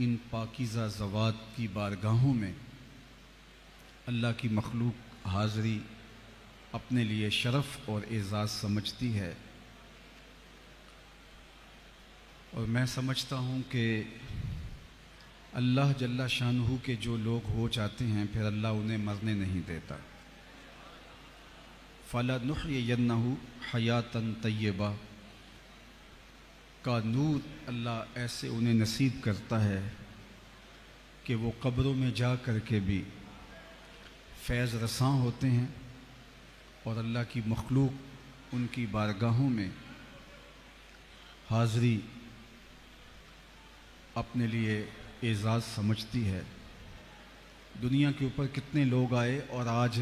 ان پاکیزہ ذوات کی بارگاہوں میں اللہ کی مخلوق حاضری اپنے لیے شرف اور اعزاز سمجھتی ہے، اور میں سمجھتا ہوں کہ اللہ جل شانہ کے جو لوگ ہو جاتے ہیں پھر اللہ انہیں مرنے نہیں دیتا۔ فَلَنُحْيِيَنَّهُ حَيَاتًا طَيِّبَةً کا نور اللہ ایسے انہیں نصیب کرتا ہے کہ وہ قبروں میں جا کر کے بھی فیض رساں ہوتے ہیں، اور اللہ کی مخلوق ان کی بارگاہوں میں حاضری اپنے لیے اعزاز سمجھتی ہے۔ دنیا کے اوپر کتنے لوگ آئے اور آج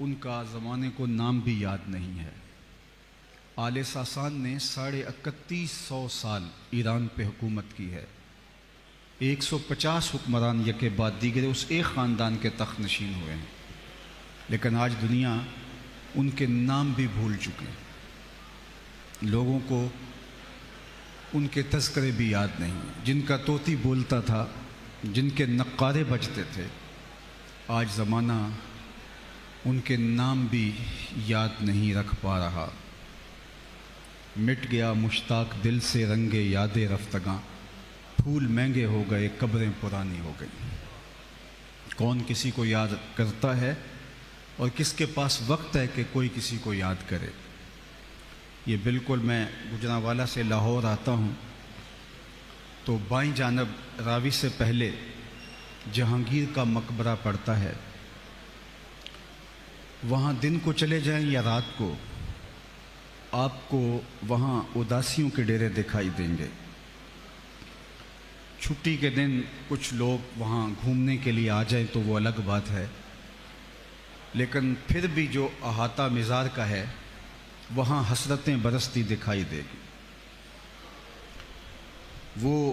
ان کا زمانے کو نام بھی یاد نہیں ہے۔ آل ساسان نے 3150 سال ایران پہ حکومت کی ہے، 150 حکمران یکے بعد دیگرے اس ایک خاندان کے تخت نشین ہوئے ہیں، لیکن آج دنیا ان کے نام بھی بھول چکے ہیں، لوگوں کو ان کے تذکرے بھی یاد نہیں، جن کا طوطی بولتا تھا، جن کے نقارے بجتے تھے، آج زمانہ ان کے نام بھی یاد نہیں رکھ پا رہا۔ مٹ گیا مشتاق دل سے رنگ یاد رفتگاں، پھول مہنگے ہو گئے قبریں پرانی ہو گئیں۔ کون کسی کو یاد کرتا ہے اور کس کے پاس وقت ہے کہ کوئی کسی کو یاد کرے؟ یہ بالکل، میں گجرانوالہ سے لاہور آتا ہوں تو بائیں جانب راوی سے پہلے جہانگیر کا مقبرہ پڑتا ہے، وہاں دن کو چلے جائیں یا رات کو آپ کو وہاں اداسیوں کے ڈیرے دکھائی دیں گے۔ چھٹی کے دن کچھ لوگ وہاں گھومنے کے لیے آ جائیں تو وہ الگ بات ہے، لیکن پھر بھی جو احاطہ مزار کا ہے وہاں حسرتیں برستی دکھائی دے گی۔ وہ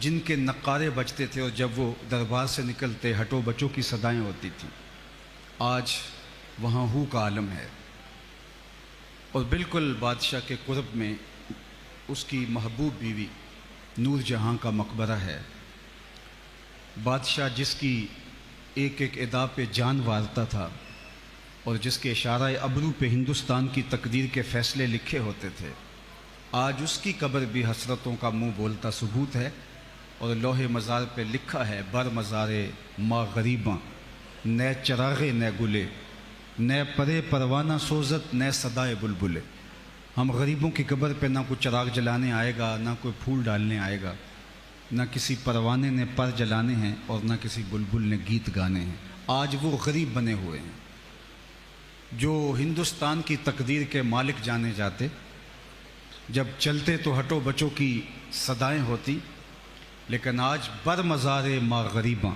جن کے نقارے بجتے تھے اور جب وہ دربار سے نکلتے ہٹو بچوں کی صدائیں ہوتی تھیں، آج وہاں ہو کا عالم ہے، اور بالکل بادشاہ کے قرب میں اس کی محبوب بیوی نور جہاں کا مقبرہ ہے۔ بادشاہ جس کی ایک ایک ادا پہ جان وارتا تھا اور جس کے اشارہ ابرو پہ ہندوستان کی تقدیر کے فیصلے لکھے ہوتے تھے، آج اس کی قبر بھی حسرتوں کا منہ بولتا ثبوت ہے، اور لوح مزار پہ لکھا ہے بر مزارے ما غریباں، نئے چراغے نئے گلے، نئے پرے پروانہ سوزت نئے صدائے بلبلے۔ ہم غریبوں کی قبر پہ نہ کوئی چراغ جلانے آئے گا، نہ کوئی پھول ڈالنے آئے گا، نہ کسی پروانے نے پر جلانے ہیں اور نہ کسی بلبل نے گیت گانے ہیں۔ آج وہ غریب بنے ہوئے ہیں جو ہندوستان کی تقدیر کے مالک جانے جاتے، جب چلتے تو ہٹو بچوں کی صدائیں ہوتی، لیکن آج بر مزارے ما غریباں،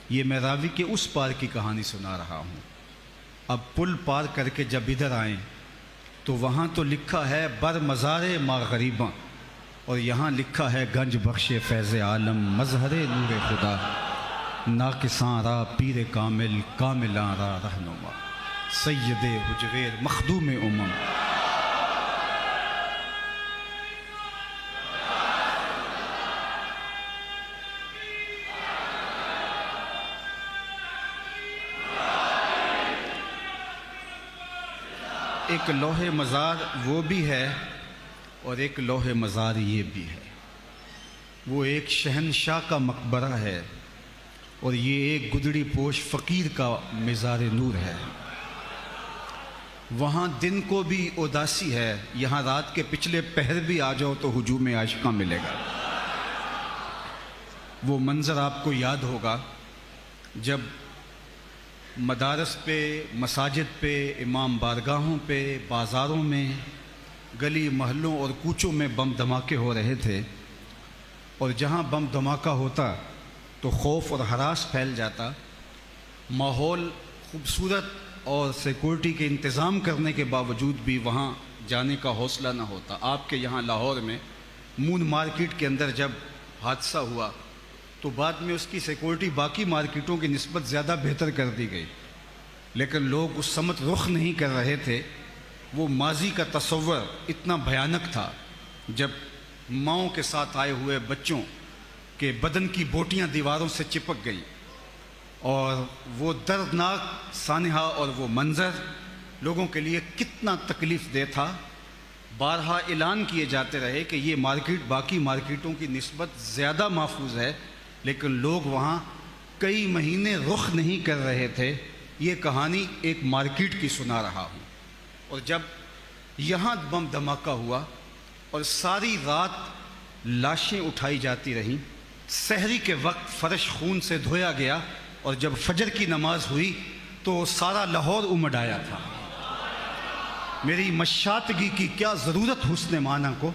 یہ میں راوی کے اس پار کی کہانی سنا رہا ہوں۔ اب پل پار کر کے جب ادھر آئیں تو وہاں تو لکھا ہے بر مزارے ما غریباں، اور یہاں لکھا ہے گنج بخش فیض عالم مظہر نور خدا، ناقصاں را پیر کامل کاملاں را رہنما، سید حجویر مخدوم امم۔ ایک لوح مزار وہ بھی ہے اور ایک لوح مزار یہ بھی ہے۔ وہ ایک شہنشاہ کا مقبرہ ہے اور یہ ایک گدڑی پوش فقیر کا مزار نور ہے۔ وہاں دن کو بھی اداسی ہے، یہاں رات کے پچھلے پہر بھی آ جاؤ تو ہجوم عاشقاں ملے گا۔ وہ منظر آپ کو یاد ہوگا جب مدارس پہ، مساجد پہ، امام بارگاہوں پہ، بازاروں میں، گلی محلوں اور کوچوں میں بم دھماکے ہو رہے تھے، اور جہاں بم دھماکہ ہوتا تو خوف اور ہراس پھیل جاتا، ماحول خوبصورت اور سیکورٹی کے انتظام کرنے کے باوجود بھی وہاں جانے کا حوصلہ نہ ہوتا۔ آپ کے یہاں لاہور میں مون مارکیٹ کے اندر جب حادثہ ہوا تو بعد میں اس کی سیکورٹی باقی مارکیٹوں کی نسبت زیادہ بہتر کر دی گئی، لیکن لوگ اس سمت رخ نہیں کر رہے تھے۔ وہ ماضی کا تصور اتنا بھیانک تھا جب ماؤں کے ساتھ آئے ہوئے بچوں کہ بدن کی بوٹیاں دیواروں سے چپک گئیں، اور وہ دردناک سانحہ اور وہ منظر لوگوں کے لیے کتنا تکلیف دہ تھا۔ بارہا اعلان کیے جاتے رہے کہ یہ مارکیٹ باقی مارکیٹوں کی نسبت زیادہ محفوظ ہے، لیکن لوگ وہاں کئی مہینے رخ نہیں کر رہے تھے۔ یہ کہانی ایک مارکیٹ کی سنا رہا ہوں۔ اور جب یہاں بم دھماکہ ہوا اور ساری رات لاشیں اٹھائی جاتی رہیں، سحری کے وقت فرش خون سے دھویا گیا، اور جب فجر کی نماز ہوئی تو سارا لاہور امڈ آیا تھا۔ میری مشاطگی کی کیا ضرورت حسن معنی کو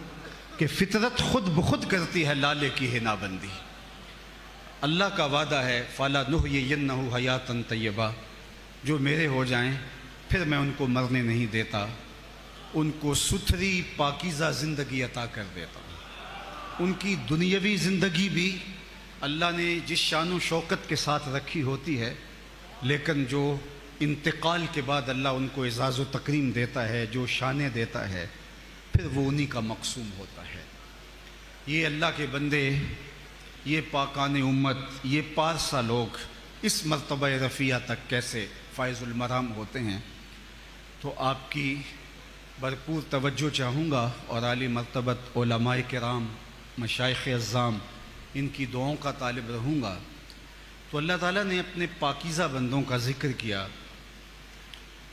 کہ فطرت خود بخود کرتی ہے لالے کی حنا بندی۔ اللہ کا وعدہ ہے فَلَنُحْيِيَنَّهُ حَيَاتًا طَيِّبَةً، جو میرے ہو جائیں پھر میں ان کو مرنے نہیں دیتا، ان کو ستھری پاکیزہ زندگی عطا کر دیتا ہوں۔ ان کی دنیاوی زندگی بھی اللہ نے جس شان و شوکت کے ساتھ رکھی ہوتی ہے، لیکن جو انتقال کے بعد اللہ ان کو اعزاز و تکریم دیتا ہے، جو شانیں دیتا ہے، پھر وہ انہی کا مقسوم ہوتا ہے۔ یہ اللہ کے بندے، یہ پاکان امت، یہ پارسا لوگ اس مرتبہ رفیع تک کیسے فائز المرام ہوتے ہیں، تو آپ کی بھرپور توجہ چاہوں گا، اور عالی مرتبت علماء کرام، مشائخ اعظام، ان کی دعاؤں کا طالب رہوں گا۔ تو اللہ تعالیٰ نے اپنے پاکیزہ بندوں کا ذکر کیا،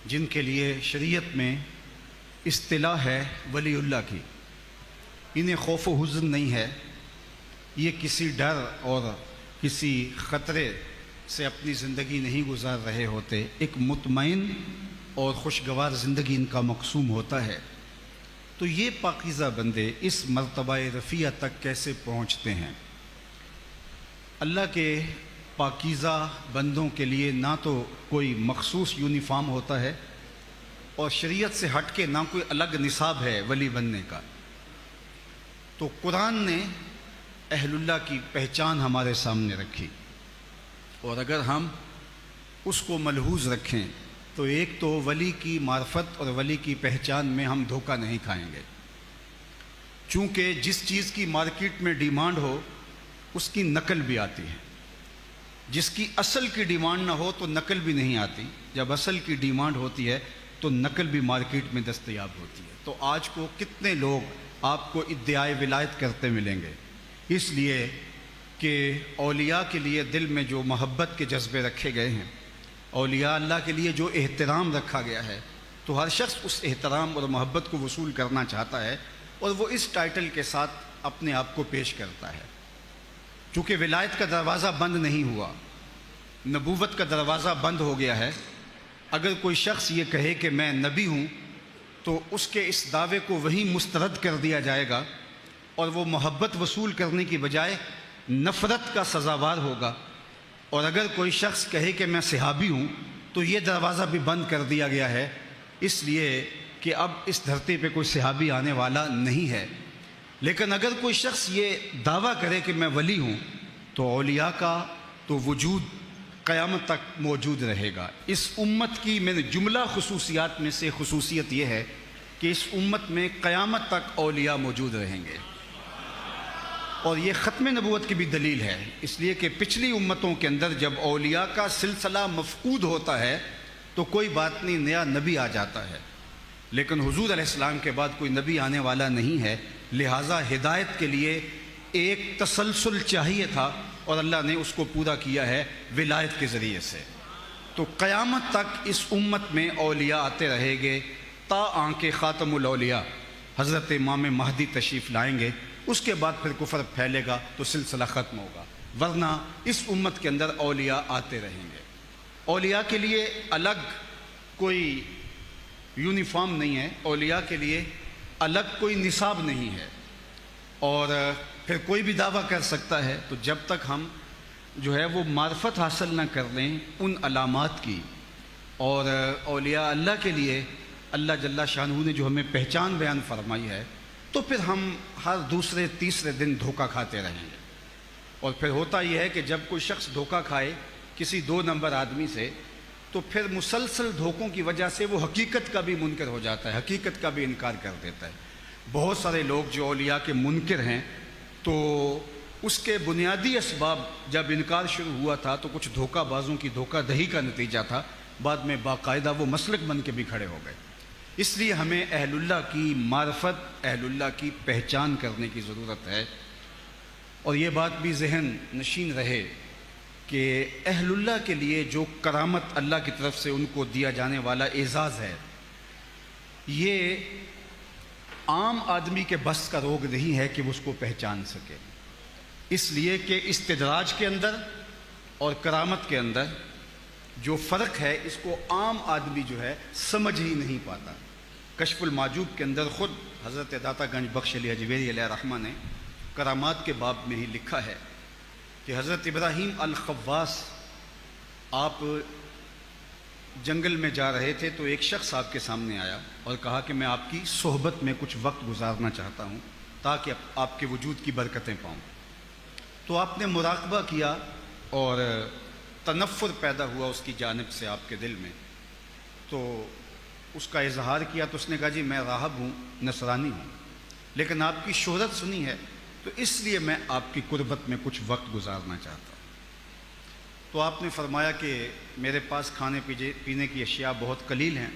جن کے لیے شریعت میں اصطلاح ہے ولی اللہ کی۔ انہیں خوف و حزن نہیں ہے، یہ کسی ڈر اور کسی خطرے سے اپنی زندگی نہیں گزار رہے ہوتے، ایک مطمئن اور خوشگوار زندگی ان کا مقسوم ہوتا ہے۔ تو یہ پاکیزہ بندے اس مرتبہ رفیع تک کیسے پہنچتے ہیں؟ اللہ کے پاکیزہ بندوں کے لیے نہ تو کوئی مخصوص یونیفارم ہوتا ہے، اور شریعت سے ہٹ کے نہ کوئی الگ نصاب ہے ولی بننے کا۔ تو قرآن نے اہل اللہ کی پہچان ہمارے سامنے رکھی، اور اگر ہم اس کو ملحوظ رکھیں تو ایک تو ولی کی معرفت اور ولی کی پہچان میں ہم دھوکہ نہیں کھائیں گے، چونکہ جس چیز کی مارکیٹ میں ڈیمانڈ ہو اس کی نقل بھی آتی ہے، جس کی اصل کی ڈیمانڈ نہ ہو تو نقل بھی نہیں آتی، جب اصل کی ڈیمانڈ ہوتی ہے تو نقل بھی مارکیٹ میں دستیاب ہوتی ہے۔ تو آج کو کتنے لوگ آپ کو ادعائے ولایت کرتے ملیں گے، اس لیے کہ اولیاء کے لیے دل میں جو محبت کے جذبے رکھے گئے ہیں، اولیاء اللہ کے لیے جو احترام رکھا گیا ہے، تو ہر شخص اس احترام اور محبت کو وصول کرنا چاہتا ہے، اور وہ اس ٹائٹل کے ساتھ اپنے آپ کو پیش کرتا ہے۔ چونکہ ولایت کا دروازہ بند نہیں ہوا، نبوت کا دروازہ بند ہو گیا ہے۔ اگر کوئی شخص یہ کہے کہ میں نبی ہوں تو اس کے اس دعوے کو وہیں مسترد کر دیا جائے گا، اور وہ محبت وصول کرنے کی بجائے نفرت کا سزاوار ہوگا۔ اور اگر کوئی شخص کہے کہ میں صحابی ہوں تو یہ دروازہ بھی بند کر دیا گیا ہے، اس لیے کہ اب اس دھرتی پہ کوئی صحابی آنے والا نہیں ہے۔ لیکن اگر کوئی شخص یہ دعویٰ کرے کہ میں ولی ہوں تو اولیاء کا تو وجود قیامت تک موجود رہے گا۔ اس امت کی میں نے جملہ خصوصیات میں سے خصوصیت یہ ہے کہ اس امت میں قیامت تک اولیاء موجود رہیں گے، اور یہ ختم نبوت کی بھی دلیل ہے، اس لیے کہ پچھلی امتوں کے اندر جب اولیاء کا سلسلہ مفقود ہوتا ہے تو کوئی بات نہیں، نیا نبی آ جاتا ہے، لیکن حضور علیہ السلام کے بعد کوئی نبی آنے والا نہیں ہے، لہٰذا ہدایت کے لیے ایک تسلسل چاہیے تھا، اور اللہ نے اس کو پورا کیا ہے ولایت کے ذریعے سے۔ تو قیامت تک اس امت میں اولیاء آتے رہیں گے، تا آنکہ خاتم الاولیاء حضرت امام مہدی تشریف لائیں گے، اس کے بعد پھر کفر پھیلے گا تو سلسلہ ختم ہوگا، ورنہ اس امت کے اندر اولیاء آتے رہیں گے۔ اولیاء کے لیے الگ کوئی یونیفارم نہیں ہے، اولیاء کے لیے الگ کوئی نصاب نہیں ہے، اور پھر کوئی بھی دعویٰ کر سکتا ہے۔ تو جب تک ہم جو ہے وہ معرفت حاصل نہ کر لیں ان علامات کی، اور اولیاء اللہ کے لیے اللہ جل شانہ نے جو ہمیں پہچان بیان فرمائی ہے، تو پھر ہم ہر دوسرے تیسرے دن دھوکہ کھاتے رہیں گے۔ اور پھر ہوتا یہ ہے کہ جب کوئی شخص دھوکہ کھائے کسی 2 نمبر آدمی سے، تو پھر مسلسل دھوکوں کی وجہ سے وہ حقیقت کا بھی منکر ہو جاتا ہے، حقیقت کا بھی انکار کر دیتا ہے۔ بہت سارے لوگ جو اولیاء کے منکر ہیں، تو اس کے بنیادی اسباب جب انکار شروع ہوا تھا تو کچھ دھوکہ بازوں کی دھوکہ دہی کا نتیجہ تھا، بعد میں باقاعدہ وہ مسلک بن کے بھی کھڑے ہو گئے۔ اس لیے ہمیں اہل اللہ کی معرفت، اہل اللہ کی پہچان کرنے کی ضرورت ہے، اور یہ بات بھی ذہن نشین رہے کہ اہل اللہ کے لیے جو کرامت اللہ کی طرف سے ان کو دیا جانے والا اعزاز ہے، یہ عام آدمی کے بس کا روگ نہیں ہے کہ وہ اس کو پہچان سکے، اس لیے کہ استدراج کے اندر اور کرامت کے اندر جو فرق ہے اس کو عام آدمی جو ہے سمجھ ہی نہیں پاتا۔ کشف المعجوب کے اندر خود حضرت داتا گنج بخش علی حجویری علیہ رحمہ نے کرامات کے باب میں ہی لکھا ہے کہ حضرت ابراہیم الخواص آپ جنگل میں جا رہے تھے تو ایک شخص آپ کے سامنے آیا اور کہا کہ میں آپ کی صحبت میں کچھ وقت گزارنا چاہتا ہوں تاکہ آپ کے وجود کی برکتیں پاؤں۔ تو آپ نے مراقبہ کیا اور تنفر پیدا ہوا اس کی جانب سے آپ کے دل میں، تو اس کا اظہار کیا تو اس نے کہا جی میں راہب ہوں، نصرانی ہوں، لیکن آپ کی شہرت سنی ہے تو اس لیے میں آپ کی قربت میں کچھ وقت گزارنا چاہتا ہوں۔ تو آپ نے فرمایا کہ میرے پاس کھانے پینے کی اشیاء بہت قلیل ہیں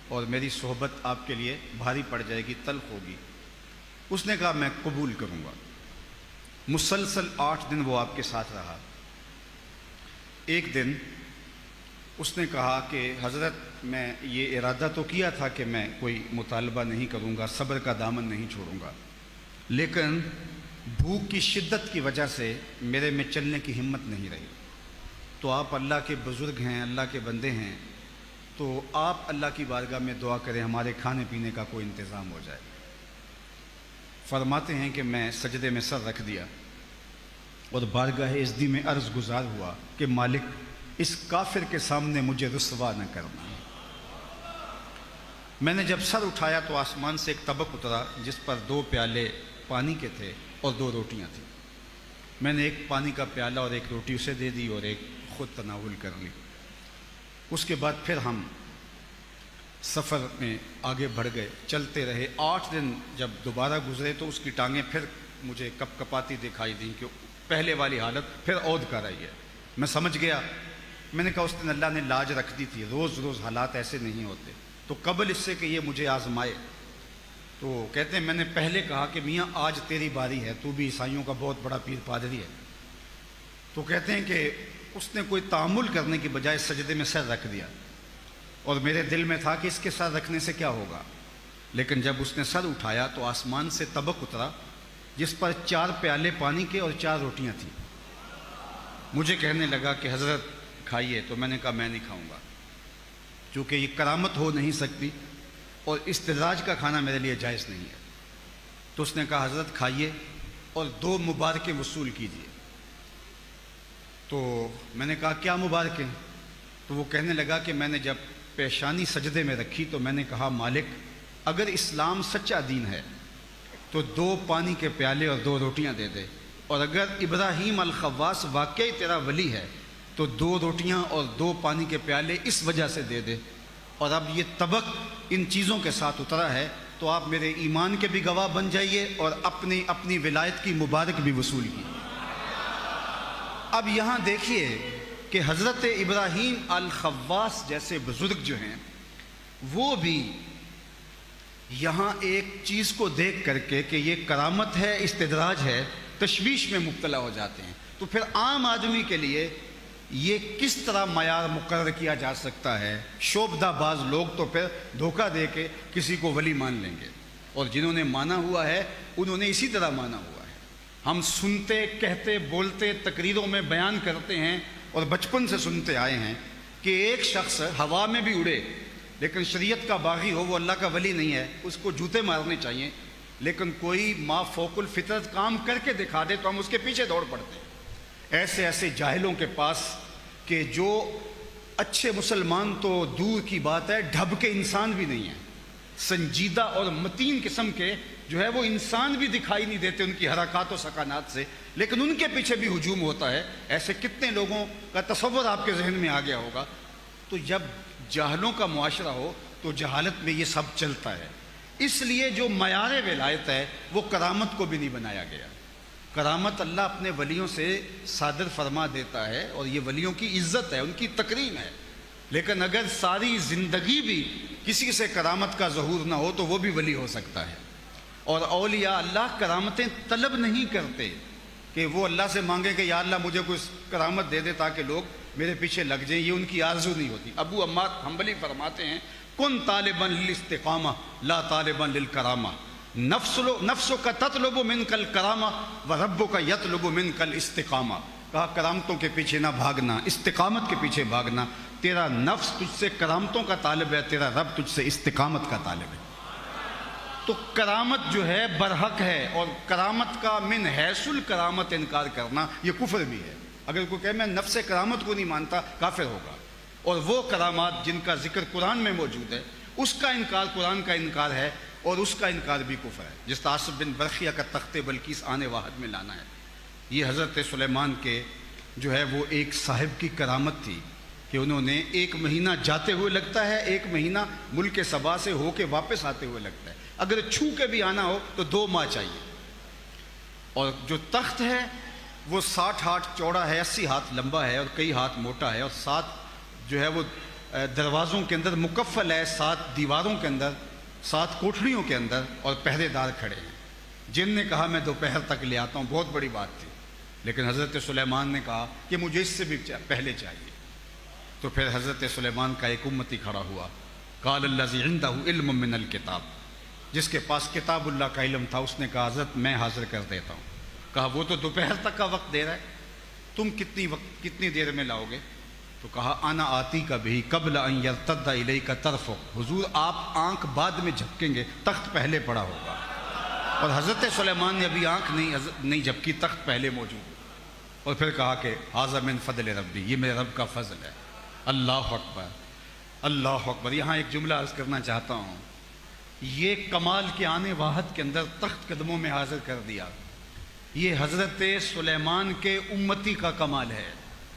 اور میری صحبت آپ کے لیے بھاری پڑ جائے گی، تلخ ہوگی۔ اس نے کہا میں قبول کروں گا۔ مسلسل 8 دن وہ آپ کے ساتھ رہا۔ ایک دن اس نے کہا کہ حضرت میں یہ ارادہ تو کیا تھا کہ میں کوئی مطالبہ نہیں کروں گا، صبر کا دامن نہیں چھوڑوں گا، لیکن بھوک کی شدت کی وجہ سے میرے میں چلنے کی ہمت نہیں رہی۔ تو آپ اللہ کے بزرگ ہیں، اللہ کے بندے ہیں، تو آپ اللہ کی بارگاہ میں دعا کریں ہمارے کھانے پینے کا کوئی انتظام ہو جائے۔ فرماتے ہیں کہ میں سجدے میں سر رکھ دیا اور بارگاہ ازدی میں عرض گزار ہوا کہ مالک اس کافر کے سامنے مجھے رسوا نہ کرنا۔ میں نے جب سر اٹھایا تو آسمان سے ایک طبق اترا جس پر 2 پیالے پانی کے تھے اور 2 روٹیاں تھیں۔ میں نے ایک پانی کا پیالہ اور ایک روٹی اسے دے دی اور ایک خود تناول کر لی۔ اس کے بعد پھر ہم سفر میں آگے بڑھ گئے، چلتے رہے۔ 8 دن جب دوبارہ گزرے تو اس کی ٹانگیں پھر مجھے کپ کپاتی دکھائی دیں کہ پہلے والی حالت پھر عود کر رہی ہے۔ میں سمجھ گیا، میں نے کہا اس دن اللہ نے لاج رکھ دی تھی، روز روز حالات ایسے نہیں ہوتے، تو قبل اس سے کہ یہ مجھے آزمائے۔ تو کہتے ہیں میں نے پہلے کہا کہ میاں آج تیری باری ہے، تو بھی عیسائیوں کا بہت بڑا پیر پادری ہے۔ تو کہتے ہیں کہ اس نے کوئی تعامل کرنے کی بجائے سجدے میں سر رکھ دیا، اور میرے دل میں تھا کہ اس کے سر رکھنے سے کیا ہوگا، لیکن جب اس نے سر اٹھایا تو آسمان سے طبق اترا جس پر 4 پیالے پانی کے اور 4 روٹیاں تھیں۔ مجھے کہنے لگا کہ حضرت کھائیے، تو میں نے کہا میں نہیں کھاؤں گا، چونکہ یہ کرامت ہو نہیں سکتی اور استدراج کا کھانا میرے لیے جائز نہیں ہے۔ تو اس نے کہا حضرت کھائیے اور 2 مبارکیں وصول کیجیے۔ تو میں نے کہا کیا مبارکیں؟ تو وہ کہنے لگا کہ میں نے جب پیشانی سجدے میں رکھی تو میں نے کہا مالک اگر اسلام سچا دین ہے تو 2 پانی کے پیالے اور 2 روٹیاں دے دے، اور اگر ابراہیم الخواص واقعی تیرا ولی ہے تو 2 روٹیاں اور 2 پانی کے پیالے اس وجہ سے دے دے، اور اب یہ طبق ان چیزوں کے ساتھ اترا ہے تو آپ میرے ایمان کے بھی گواہ بن جائیے اور اپنی ولایت کی مبارک بھی وصول کی۔ اب یہاں دیکھیے کہ حضرت ابراہیم الخواص جیسے بزرگ جو ہیں وہ بھی یہاں ایک چیز کو دیکھ کر کے کہ یہ کرامت ہے، استدراج ہے، تشویش میں مبتلا ہو جاتے ہیں۔ تو پھر عام آدمی کے لیے یہ کس طرح معیار مقرر کیا جا سکتا ہے؟ شعبدہ باز لوگ تو پھر دھوکہ دے کے کسی کو ولی مان لیں گے، اور جنہوں نے مانا ہوا ہے انہوں نے اسی طرح مانا ہوا ہے۔ ہم سنتے، کہتے، بولتے، تقریروں میں بیان کرتے ہیں اور بچپن سے سنتے آئے ہیں کہ ایک شخص ہوا میں بھی اڑے لیکن شریعت کا باغی ہو، وہ اللہ کا ولی نہیں ہے، اس کو جوتے مارنے چاہیے، لیکن کوئی ما فوق الفطرت کام کر کے دکھا دے تو ہم اس کے پیچھے دوڑ پڑتے ہیں۔ ایسے جاہلوں کے پاس کہ جو اچھے مسلمان تو دور کی بات ہے، ڈھب کے انسان بھی نہیں ہیں، سنجیدہ اور متین قسم کے جو ہے وہ انسان بھی دکھائی نہیں دیتے ان کی حرکات و سکانات سے، لیکن ان کے پیچھے بھی ہجوم ہوتا ہے۔ ایسے کتنے لوگوں کا تصور آپ کے ذہن میں آ گیا ہوگا۔ تو جب جاہلوں کا معاشرہ ہو تو جہالت میں یہ سب چلتا ہے۔ اس لیے جو معیار ولایت ہے وہ کرامت کو بھی نہیں بنایا گیا۔ کرامت اللہ اپنے ولیوں سے صادر فرما دیتا ہے اور یہ ولیوں کی عزت ہے، ان کی تکریم ہے، لیکن اگر ساری زندگی بھی کسی سے کرامت کا ظہور نہ ہو تو وہ بھی ولی ہو سکتا ہے۔ اور اولیاء اللہ کرامتیں طلب نہیں کرتے کہ وہ اللہ سے مانگے کہ یا اللہ مجھے کوئی کرامت دے دے تاکہ لوگ میرے پیچھے لگ جائیں، یہ ان کی آرزو نہیں ہوتی۔ ابو عمار حنبلی فرماتے ہیں کن طالبا للاستقامہ لا طالبا للکرامہ، نفسک تطلب منک الکرامہ وربک یطلب منک الاستقامہ۔ کہا کرامتوں کے پیچھے نہ بھاگنا، استقامت کے پیچھے بھاگنا، تیرا نفس تجھ سے کرامتوں کا طالب ہے، تیرا رب تجھ سے استقامت کا طالب ہے۔ تو کرامت جو ہے برحق ہے، اور کرامت کا من حیث الکرامت انکار کرنا یہ کفر بھی ہے۔ اگر کوئی کہے میں نفس کرامت کو نہیں مانتا، کافر ہوگا۔ اور وہ کرامات جن کا ذکر قرآن میں موجود ہے اس کا انکار قرآن کا انکار ہے، اور اس کا انکار بھی کفر ہے۔ جس عاصم بن برقیہ کا تخت بلقیس آنے واحد میں لانا ہے، یہ حضرت سلیمان کے جو ہے وہ ایک صاحب کی کرامت تھی کہ انہوں نے 1 مہینہ جاتے ہوئے لگتا ہے، 1 مہینہ ملک سبا سے ہو کے واپس آتے ہوئے لگتا ہے، اگر چھو کے بھی آنا ہو تو 2 ماہ چاہیے۔ اور جو تخت ہے وہ 60 ہاتھ چوڑا ہے، 80 ہاتھ لمبا ہے، اور کئی ہاتھ موٹا ہے، اور 7 جو ہے وہ دروازوں کے اندر مکفل ہے، 7 دیواروں کے اندر، 7 کوٹھڑیوں کے اندر، اور پہرے دار کھڑے ہیں۔ جن نے کہا میں دوپہر تک لے آتا ہوں، بہت بڑی بات تھی، لیکن حضرت سلیمان نے کہا کہ مجھے اس سے بھی پہلے چاہیے۔ تو پھر حضرت سلیمان کا ایک امتی کھڑا ہوا، قال الذی عندہ علم من الکتاب، جس کے پاس کتاب اللہ کا علم تھا، اس نے کہا حضرت میں حاضر کر دیتا ہوں۔ کہا وہ تو دوپہر تک کا وقت دے رہا ہے، تم کتنی دیر میں لاؤ گے؟ تو کہا انا آتی کا بھی قبل ان یرتد الیک طرفک، حضور آپ آنکھ بعد میں جھپکیں گے، تخت پہلے پڑا ہوگا۔ اور حضرت سلیمان نے ابھی آنکھ نہیں جھپکی، تخت پہلے موجود۔ اور پھر کہا کہ ھذا من فضل ربی، یہ میرے رب کا فضل ہے۔ اللہ اکبر، اللہ اکبر۔ یہاں ایک جملہ عرض کرنا چاہتا ہوں، یہ کمال کے آنے واحد کے اندر تخت قدموں میں حاضر کر دیا، یہ حضرت سلیمان کے امتی کا کمال ہے،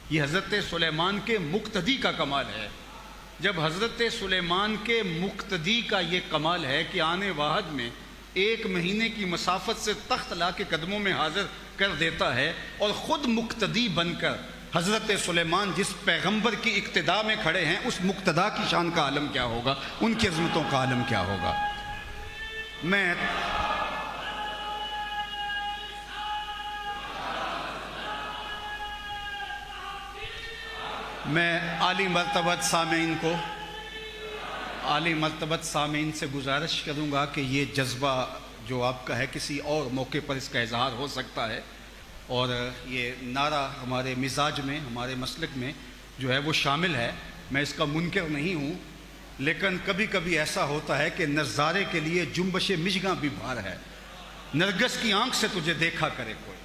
یہ حضرت سلیمان کے مقتدی کا کمال ہے۔ جب حضرت سلیمان کے مقتدی کا یہ کمال ہے کہ آنے واحد میں 1 مہینے کی مسافت سے تخت لا کے قدموں میں حاضر کر دیتا ہے، اور خود مقتدی بن کر حضرت سلیمان جس پیغمبر کی اقتداء میں کھڑے ہیں، اس مقتدا کی شان کا عالم کیا ہوگا، ان کی عظمتوں کا عالم کیا ہوگا۔ میں عالی مرتبت سامعین سے گزارش کروں گا کہ یہ جذبہ جو آپ کا ہے کسی اور موقع پر اس کا اظہار ہو سکتا ہے، اور یہ نعرہ ہمارے مزاج میں، ہمارے مسلک میں جو ہے وہ شامل ہے، میں اس کا منکر نہیں ہوں، لیکن کبھی کبھی ایسا ہوتا ہے کہ نظارے کے لیے جنبش مژگاں بھی بھار ہے، نرگس کی آنکھ سے تجھے دیکھا کرے کوئی۔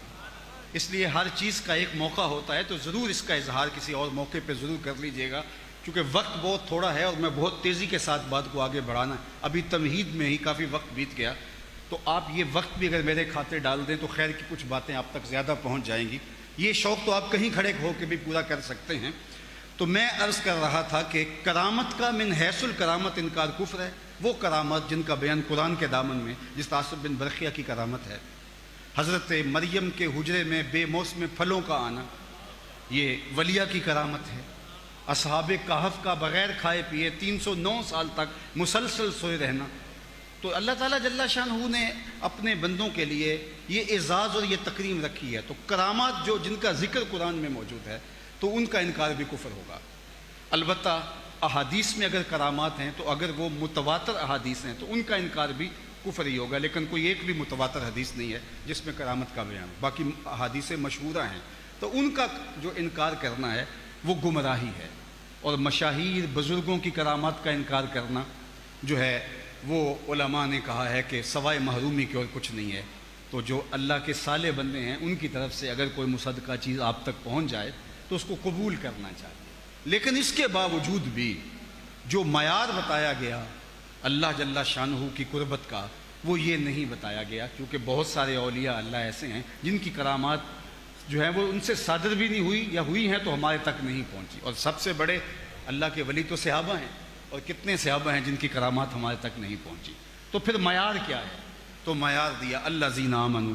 اس لیے ہر چیز کا ایک موقع ہوتا ہے، تو ضرور اس کا اظہار کسی اور موقع پہ ضرور کر لیجئے گا، کیونکہ وقت بہت تھوڑا ہے اور میں بہت تیزی کے ساتھ بات کو آگے بڑھانا ہے، ابھی تمہید میں ہی کافی وقت بیت گیا، تو آپ یہ وقت بھی اگر میرے کھاتے ڈال دیں تو خیر کی کچھ باتیں آپ تک زیادہ پہنچ جائیں گی۔ یہ شوق تو آپ کہیں کھڑے ہو کے بھی پورا کر سکتے ہیں۔ تو میں عرض کر رہا تھا کہ کرامت کا من حیث الکرامت انکار کفر ہے، وہ کرامات جن کا بیان قرآن کے دامن میں، جس عاصم بن برقیہ کی کرامت ہے، حضرت مریم کے حجرے میں بے موسم پھلوں کا آنا، یہ ولیہ کی کرامت ہے۔ اصحاب کہف کا بغیر کھائے پیے 309 سال تک مسلسل سوئے رہنا، تو اللہ تعالیٰ جل شانہ نے اپنے بندوں کے لیے یہ اعزاز اور یہ تکریم رکھی ہے۔ تو کرامات جو جن کا ذکر قرآن میں موجود ہے تو ان کا انکار بھی کفر ہوگا۔ البتہ احادیث میں اگر کرامات ہیں تو اگر وہ متواتر احادیث ہیں تو ان کا انکار بھی کفر ہی ہوگا، لیکن کوئی ایک بھی متواتر حدیث نہیں ہے جس میں کرامت کا بیان، باقی احادیثیں مشہورہ ہیں، تو ان کا جو انکار کرنا ہے وہ گمراہی ہے۔ اور مشاہیر بزرگوں کی کرامات کا انکار کرنا جو ہے وہ علماء نے کہا ہے کہ سوائے محرومی کے اور کچھ نہیں ہے۔ تو جو اللہ کے صالح بندے ہیں ان کی طرف سے اگر کوئی مصدقہ چیز آپ تک پہنچ جائے تو اس کو قبول کرنا چاہیے، لیکن اس کے باوجود بھی جو معیار بتایا گیا اللہ جل شانہ کی قربت کا، وہ یہ نہیں بتایا گیا، کیونکہ بہت سارے اولیاء اللہ ایسے ہیں جن کی کرامات جو ہے وہ ان سے صادر بھی نہیں ہوئی، یا ہوئی ہیں تو ہمارے تک نہیں پہنچی، اور سب سے بڑے اللہ کے ولی تو صحابہ ہیں، اور کتنے صحابہ ہیں جن کی کرامات ہمارے تک نہیں پہنچی۔ تو پھر معیار کیا ہے؟ تو معیار دیا الذین آمنوا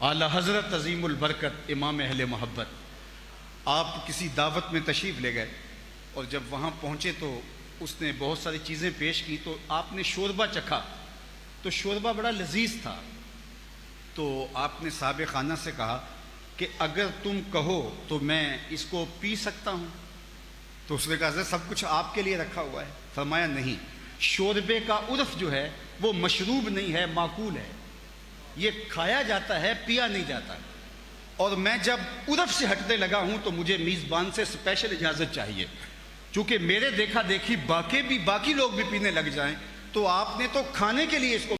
اعلی حضرت عظیم البرکت امام اہل محبت، آپ کسی دعوت میں تشریف لے گئے اور جب وہاں پہنچے تو اس نے بہت ساری چیزیں پیش کی، تو آپ نے شوربہ چکھا تو شوربہ بڑا لذیذ تھا، تو آپ نے صاحب خانہ سے کہا کہ اگر تم کہو تو میں اس کو پی سکتا ہوں؟ تو اس نے کہا حضرت سب کچھ آپ کے لیے رکھا ہوا ہے۔ فرمایا نہیں، شوربے کا عرف جو ہے وہ مشروب نہیں ہے، معقول ہے، یہ کھایا جاتا ہے، پیا نہیں جاتا، اور میں جب عرف سے ہٹنے لگا ہوں تو مجھے میزبان سے اسپیشل اجازت چاہیے، چونکہ میرے دیکھا دیکھی باقی لوگ بھی پینے لگ جائیں، تو آپ نے تو کھانے کے لیے اس کو